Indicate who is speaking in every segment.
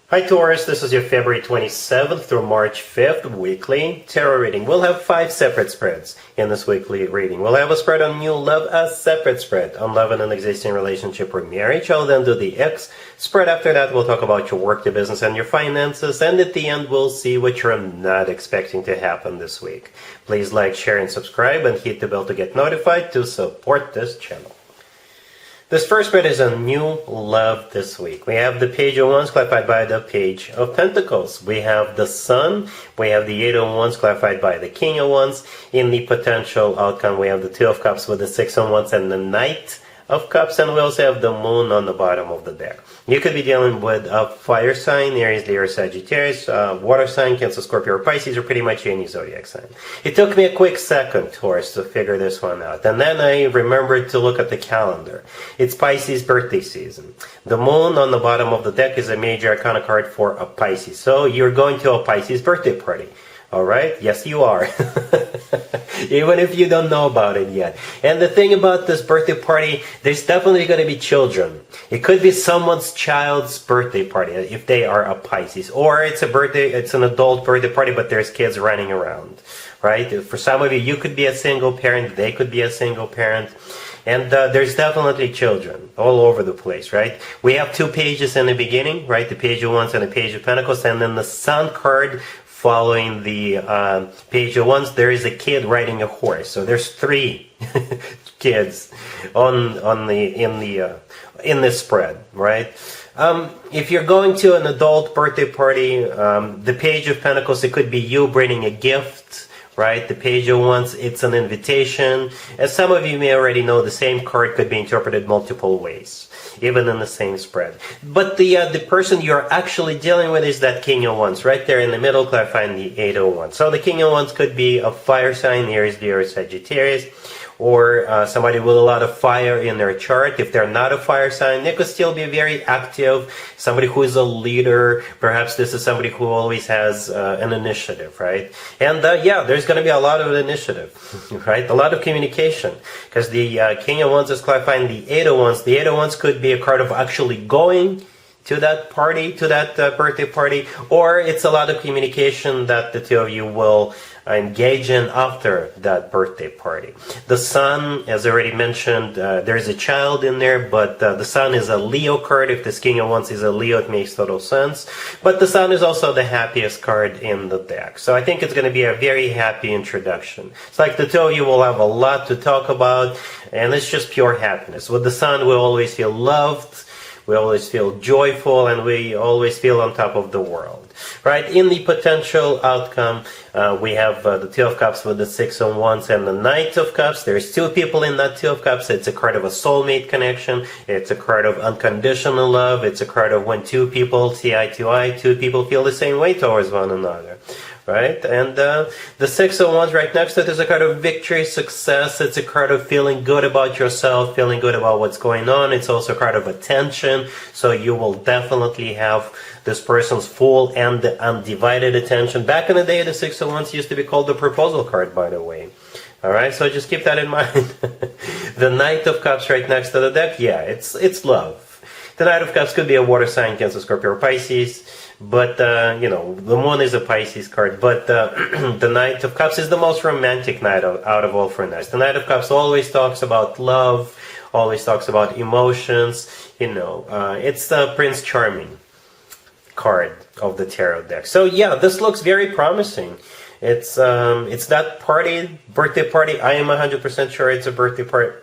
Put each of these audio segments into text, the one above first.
Speaker 1: Hi Taurus, this is your February 27th through March 5th weekly tarot reading. We'll have 5 separate spreads in this weekly reading. We'll have a spread on new love, a separate spread on love in an existing relationship or marriage. I'll then do the X spread. After that, we'll talk about your work, your business, and your finances. And at the end, we'll see what you're not expecting to happen this week. Please like, share, and subscribe, and hit the bell to get notified to support this channel. This first spread is a new love this week. We have the Page of Wands clarified by the Page of Pentacles. We have the Sun. We have the Eight of Wands clarified by the King of Wands. In the potential outcome, we have the Two of Cups with the Six of Wands and the Knight of Cups. And we also have the Moon on the bottom of the deck. You could be dealing with a fire sign, Aries, Leo, Sagittarius, water sign, Cancer, Scorpio, or Pisces, or pretty much any zodiac sign. It took me a quick second, Taurus, to figure this one out. And then I remembered to look at the calendar. It's Pisces birthday season. The Moon on the bottom of the deck is a major arcana card for a Pisces. So you're going to a Pisces birthday party. All right? Yes, you are. Even if you don't know about it yet. And the thing about this birthday party, there's definitely going to be children. It could be someone's child's birthday party if they are a Pisces. Or it's an adult birthday party, but there's kids running around. Right? For some of you, you could be a single parent. They could be a single parent. And there's definitely children all over the place, right? We have 2 pages in the beginning, right? The Page of Wands and the Page of Pentacles. And then the Sun card following the Page of Wands, there is a kid riding a horse. So there's 3 kids in this spread, right? If you're going to an adult birthday party, the Page of Pentacles, it could be you bringing a gift. Right, the Page of Wands, it's an invitation. As some of you may already know, the same card could be interpreted multiple ways, even in the same spread. But the person you're actually dealing with is that King of Wands, right there in the middle, clarifying the Eight of Wands. So the King of Wands could be a fire sign, Aries, Leo, Sagittarius, or somebody with a lot of fire in their chart. If they're not a fire sign, they could still be very active, somebody who is a leader. Perhaps this is somebody who always has an initiative, right? And yeah, there's going to be a lot of initiative, right? A lot of communication, because the King of Wands is clarifying the Eight of Wands. The Eight of Wands could be a card of actually going to that party, to that birthday party, or it's a lot of communication that the two of you will engage in after that birthday party. The Sun, as already mentioned, there's a child in there, but the Sun is a Leo card. If this King of Wands is a Leo, it makes total sense. But the Sun is also the happiest card in the deck. So I think it's going to be a very happy introduction. It's like the two of you will have a lot to talk about, and it's just pure happiness. With the Sun, we always feel loved, we always feel joyful, and we always feel on top of the world. Right? In the potential outcome, we have the Two of Cups with the Six of Wands and the Knight of Cups. There's 2 people in that Two of Cups. It's a card of a soulmate connection. It's a card of unconditional love. It's a card of when 2 people see eye to eye, 2 people feel the same way towards one another. Right? And the Six of Wands right next to it is a card of victory, success. It's a card of feeling good about yourself, feeling good about what's going on. It's also a card of attention. So you will definitely have this person's full and undivided attention. Back in the day, the Six of Wands used to be called the proposal card, by the way. All right, so just keep that in mind. The Knight of Cups right next to the deck, yeah, it's love. The Knight of Cups could be a water sign, Cancer, Scorpio, or Pisces. But, you know, the Moon is a Pisces card. But the Knight of Cups is the most romantic knight out of all for nights. The Knight of Cups always talks about love, always talks about emotions. You know, it's the Prince Charming card of the tarot deck. So yeah, this looks very promising. It's that birthday party. I am 100% sure it's a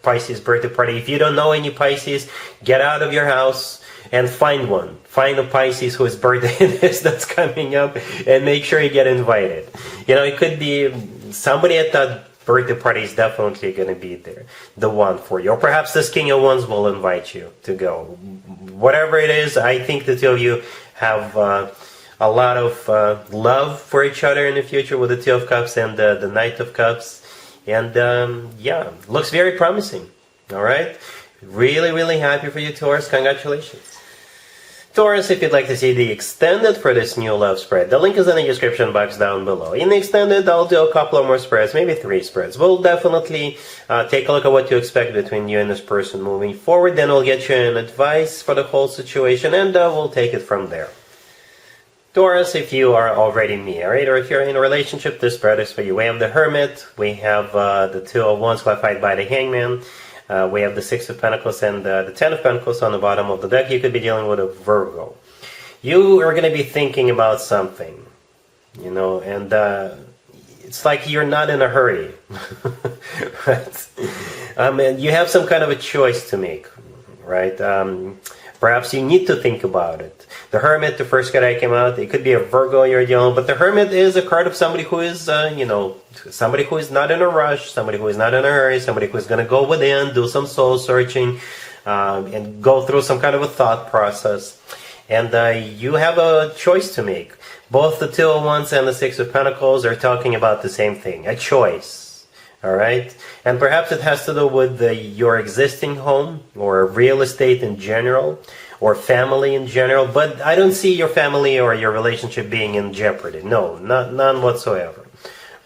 Speaker 1: Pisces birthday party. If you don't know any Pisces, get out of your house and find one. Find a Pisces whose birthday it is that's coming up, and make sure you get invited. You know, it could be somebody at that birthday party is definitely going to be there, the one for you. Or perhaps this King of Wands will invite you to go. Whatever it is, I think the two of you have a lot of love for each other in the future with the Two of Cups and the Knight of Cups. And yeah, looks very promising. All right? Really, really happy for you, Taurus. Congratulations. Taurus, if you'd like to see the extended for this new love spread, the link is in the description box down below. In the extended, I'll do a couple of more spreads, maybe 3 spreads. We'll definitely take a look at what to expect between you and this person moving forward. Then we'll get you an advice for the whole situation, and we'll take it from there. Taurus, if you are already married or if you're in a relationship, this spread is for you. We have the Hermit, we have the Two of Wands clarified by the Hangman, we have the Six of Pentacles and the Ten of Pentacles on the bottom of the deck. You could be dealing with a Virgo. You are going to be thinking about something, you know, and it's like you're not in a hurry. Right? And you have some kind of a choice to make, right? Perhaps you need to think about it. The Hermit, the first card I came out, it could be a Virgo you're dealing with, but the Hermit is a card of somebody who is, you know, somebody who is not in a rush, somebody who is not in a hurry, somebody who is going to go within, do some soul searching, and go through some kind of a thought process. And you have a choice to make. Both the Two of Wands and the Six of Pentacles are talking about the same thing, a choice. All right, and perhaps it has to do with your existing home or real estate in general or family in general, but I don't see your family or your relationship being in jeopardy. No, none whatsoever,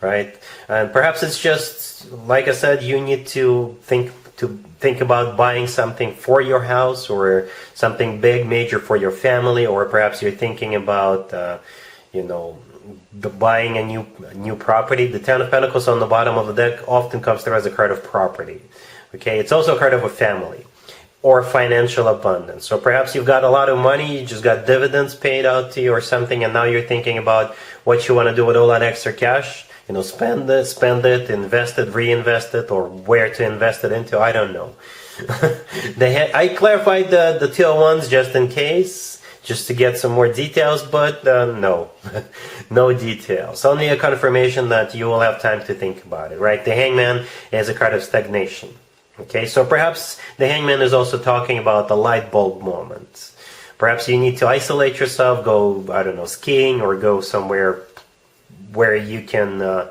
Speaker 1: right? And perhaps it's just, like I said, you need to think about buying something for your house or something big, major for your family, or perhaps you're thinking about, you know, buying a new property. The Ten of Pentacles on the bottom of the deck often comes through as a card of property. Okay, it's also a card of a family or financial abundance. So perhaps you've got a lot of money, you just got dividends paid out to you or something, and now you're thinking about what you want to do with all that extra cash. You know, spend it, invest it, reinvest it, or where to invest it into. I don't know. I clarified the Two of Wands just in case, just to get some more details, but no, no details. Only a confirmation that you will have time to think about it, right? The Hangman is a card of stagnation. Okay, so perhaps the Hangman is also talking about the light bulb moment. Perhaps you need to isolate yourself, go, I don't know, skiing, or go somewhere where you can,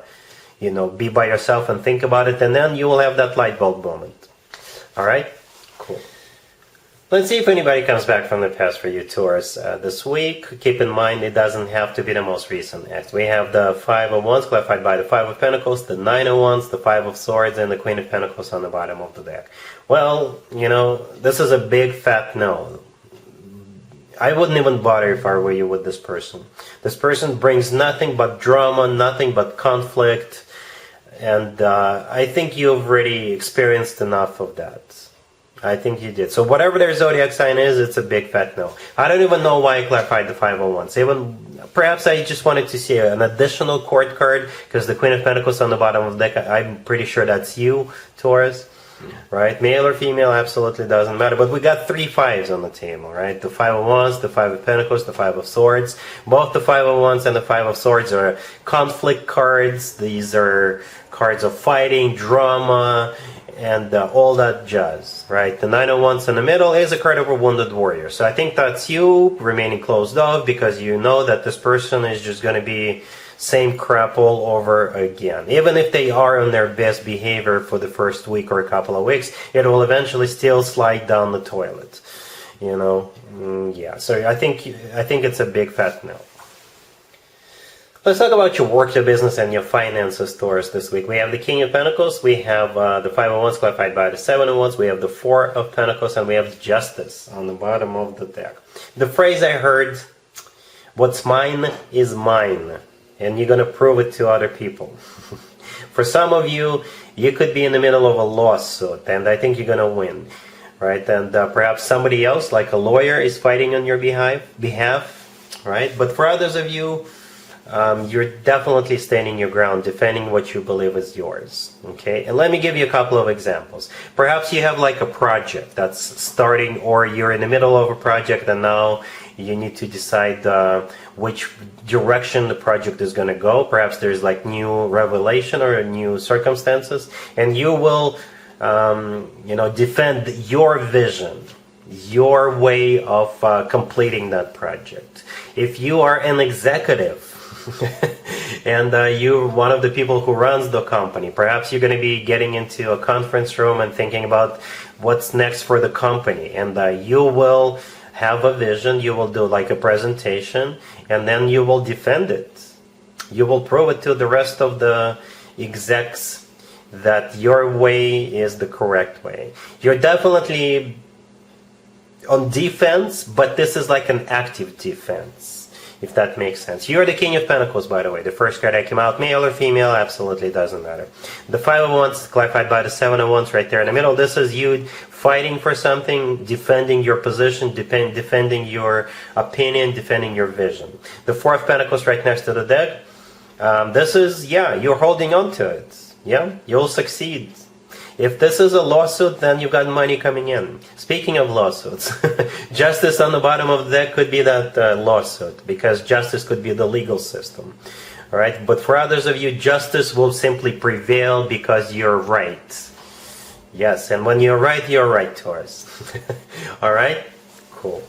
Speaker 1: you know, be by yourself and think about it, and then you will have that light bulb moment. All right, cool. Let's see if anybody comes back from the past for you, Taurus, this week. Keep in mind, it doesn't have to be the most recent ex. We have the Five of Wands clarified by the Five of Pentacles, the Nine of Wands, the Five of Swords, and the Queen of Pentacles on the bottom of the deck. Well, you know, this is a big fat no. I wouldn't even bother if I were you with this person. This person brings nothing but drama, nothing but conflict, and I think you've already experienced enough of that. I think you did. So whatever their zodiac sign is, it's a big fat no. I don't even know why I clarified the 501s. Even perhaps I just wanted to see an additional court card, because the Queen of Pentacles on the bottom of the deck, I'm pretty sure that's you, Taurus. Right? Male or female, absolutely doesn't matter. But we got 3 5s on the table, right? The Five of Wands, the Five of Pentacles, the Five of Swords. Both the Five of Wands and the Five of Swords are conflict cards. These are cards of fighting, drama, and all that jazz, right? The Nine of Wands in the middle is a card of a wounded warrior. So I think that's you remaining closed off, because you know that this person is just going to be same crap all over again. Even if they are on their best behavior for the first week or a couple of weeks, it will eventually still slide down the toilet. You know, yeah. So I think it's a big fat no. Let's talk about your work, your business, and your finances, Taurus, this week. We have the King of Pentacles, we have the Five of Wands clarified by the Seven of Wands, we have the Four of Pentacles, and we have Justice on the bottom of the deck. The phrase I heard, what's mine is mine, and you're going to prove it to other people. For some of you, you could be in the middle of a lawsuit, and I think you're going to win, right? And perhaps somebody else, like a lawyer, is fighting on your behalf, right? But for others of you, you're definitely standing your ground, defending what you believe is yours, okay? And let me give you a couple of examples. Perhaps you have like a project that's starting, or you're in the middle of a project and now you need to decide which direction the project is going to go. Perhaps there's like new revelation or new circumstances, and you will, you know, defend your vision, your way of completing that project. If you are an executive, and you're one of the people who runs the company, perhaps you're going to be getting into a conference room and thinking about what's next for the company, and you will have a vision, you will do like a presentation, and then you will defend it. You will prove it to the rest of the execs that your way is the correct way. You're definitely on defense, but this is like an active defense. if that makes sense. You're the King of Pentacles, by the way. The first card that came out, male or female, absolutely doesn't matter. The Five of Wands, clarified by the Seven of Wands right there in the middle. This is you fighting for something, defending your position, defending your opinion, defending your vision. The Four of Pentacles right next to the deck. This is, yeah, you're holding on to it. Yeah, you'll succeed. If this is a lawsuit, then you've got money coming in. Speaking of lawsuits, justice on the bottom of the deck could be that lawsuit, because justice could be the legal system. All right, but for others of you, justice will simply prevail because you're right. Yes, and when you're right, Taurus. All right, cool.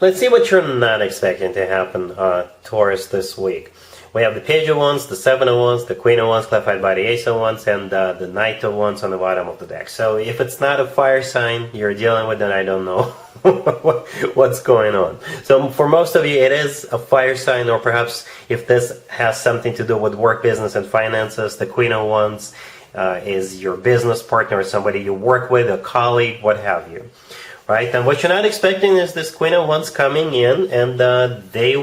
Speaker 1: Let's see what you're not expecting to happen, Taurus, this week. We have the Page of Wands, the Seven of Wands, the Queen of Wands, clarified by the Ace of Wands, and the Knight of Wands on the bottom of the deck. So if it's not a fire sign you're dealing with, then I don't know what's going on. So for most of you, it is a fire sign, or perhaps if this has something to do with work, business, and finances, the Queen of Wands is your business partner, or somebody you work with, a colleague, what have you. Right? And what you're not expecting is this Queen of Wands coming in, and they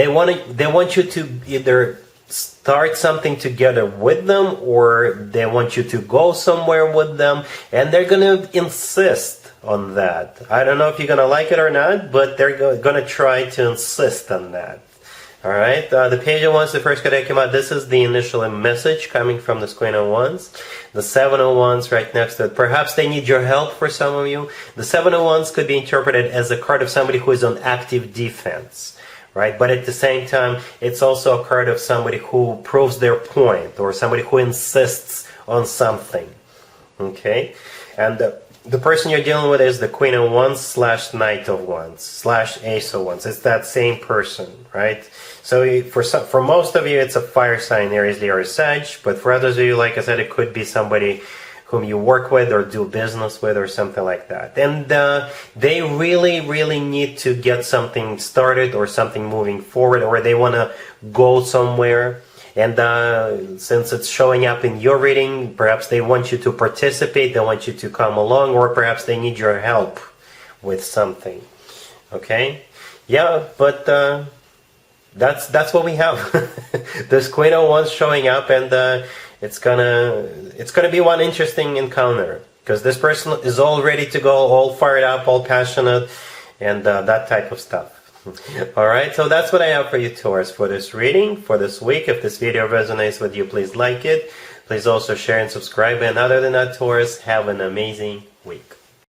Speaker 1: want you to either start something together with them, or they want you to go somewhere with them, and they're going to insist on that. I don't know if you're going to like it or not, but they're going to try to insist on that. All right, the Page of Wands, the first card that came out, this is the initial message coming from this Queen of Wands. The Seven of Wands right next to it. Perhaps they need your help for some of you. The Seven of Wands could be interpreted as a card of somebody who is on active defense. Right? But at the same time, it's also a card of somebody who proves their point, or somebody who insists on something. Okay? And the person you're dealing with is the Queen of Wands / Knight of Wands / Ace of Wands. It's that same person, right? So for most of you, it's a fire sign, Aries, Leo, or Sag. But for others of you, like I said, it could be somebody whom you work with or do business with or something like that. And they really need to get something started or something moving forward, or they want to go somewhere. And since it's showing up in your reading, perhaps they want you to participate, they want you to come along, or perhaps they need your help with something. Okay? Yeah, but that's what we have. This Queen of Wands showing up, and it's gonna be one interesting encounter, because this person is all ready to go, all fired up, all passionate, and that type of stuff. Alright, so that's what I have for you, Taurus, for this reading, for this week. If this video resonates with you, please like it. Please also share and subscribe. And other than that, Taurus, have an amazing week.